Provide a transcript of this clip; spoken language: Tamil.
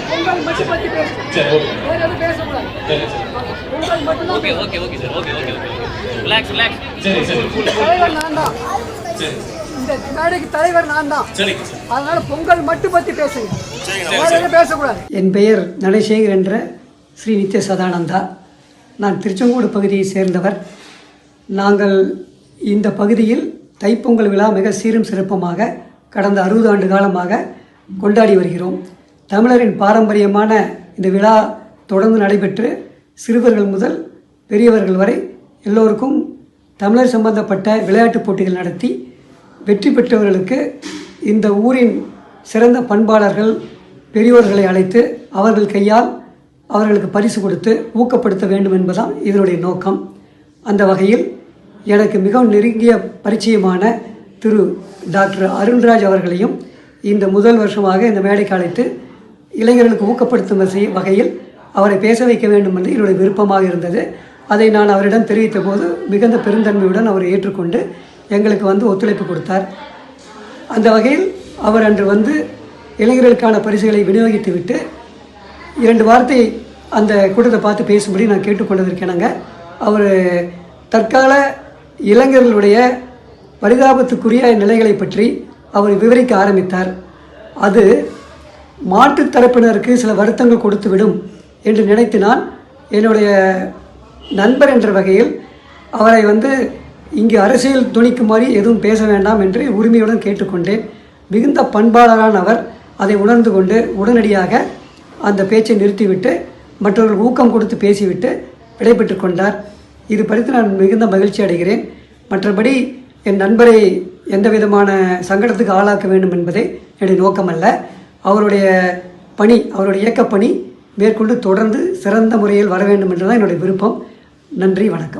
பொங்கல் மட்டும் பத்தி பேசுறேன். சரி ஓகே. வேற எதுவும் பேசக்கூடாது. சரி சரி. பொங்கல் மட்டும் okay okay okay sir okay okay okay relax relax. சரி சரி. தலைவர் நான் தான். சரி. இந்த மேடைக்கு தலைவர் நான் தான். சரிங்க சார். அதனால பொங்கல் மட்டும் பத்தி பேசுங்க. வேற எதுவும் பேசக்கூடாது. என் பெயர் நடேசேகர் என்ற ஸ்ரீ நித்ய சதானந்தா. நான் திருச்செங்கோடு பகுதியை சேர்ந்தவர். நாங்கள் இந்த பகுதியில் தைப்பொங்கல் விழா மிக சீரும் சிறப்புமாக கடந்த 60 ஆண்டு காலமாக கொண்டாடி வருகிறோம். தமிழரின் பாரம்பரியமான இந்த விழா தொடர்ந்து நடைபெற்று சிறுவர்கள் முதல் பெரியவர்கள் வரை எல்லோருக்கும் தமிழர் சம்பந்தப்பட்ட விளையாட்டுப் போட்டிகள் நடத்தி வெற்றி பெற்றவர்களுக்கு இந்த ஊரின் சிறந்த பண்பாளர்கள் பெரியோர்களை அழைத்து அவர்கள் கையால் அவர்களுக்கு பரிசு கொடுத்து ஊக்கப்படுத்த வேண்டும் என்பதுதான் இதனுடைய நோக்கம். அந்த வகையில் எனக்கு மிகவும் நெருங்கிய பரிச்சயமான திரு டாக்டர் அருண்ராஜ் அவர்களையும் இந்த முதல் வருஷமாக இந்த மேடைக்கு அழைத்து இளைஞர்களுக்கு ஊக்கப்படுத்தும் வகையில் அவரை பேச வைக்க வேண்டும் என்று என்னுடைய விருப்பமாக இருந்தது. அதை நான் அவரிடம் தெரிவித்த போது மிகுந்த பெருந்தன்மையுடன் அவர் ஏற்றுக்கொண்டு எங்களுக்கு ஒத்துழைப்பு கொடுத்தார். அந்த வகையில் அவர் அன்று இளைஞர்களுக்கான பரிசுகளை விநியோகித்து விட்டு 2 வார்த்தை அந்த கூட்டத்தை பார்த்து பேசும்படி நான் கேட்டுக்கொண்டதற்கெனங்க அவர் தற்கால இளைஞர்களுடைய பரிதாபத்துக்குரிய நிலைகளை பற்றி அவர் விவரிக்க ஆரம்பித்தார். அது மாற்றுத் தரப்பினருக்கு சில வருத்தங்கள் கொடுத்துவிடும் என்று நினைத்து நான் என்னுடைய நண்பர் என்ற வகையில் அவரை இங்கு அரசியல் துணிக்குமாறி எதுவும் பேச வேண்டாம் என்று உரிமையுடன் கேட்டுக்கொண்டேன். மிகுந்த பண்பாளரான அவர் அதை உணர்ந்து கொண்டு உடனடியாக அந்த பேச்சை நிறுத்திவிட்டு மற்றவர்கள் ஊக்கம் கொடுத்து பேசிவிட்டு விடைபெற்று கொண்டார். இது பற்றி நான் மிகுந்த மகிழ்ச்சி அடைகிறேன். மற்றபடி என் நண்பரை எந்த விதமான சங்கடத்துக்கு ஆளாக்க வேண்டும் என்பதே என்னுடைய நோக்கமல்ல. அவருடைய பணி, அவருடைய இயக்கப்பணி மேற்கொண்டு தொடர்ந்து சிறந்த முறையில் வர வேண்டும் என்றுதான் என்னுடைய விருப்பம். நன்றி, வணக்கம்.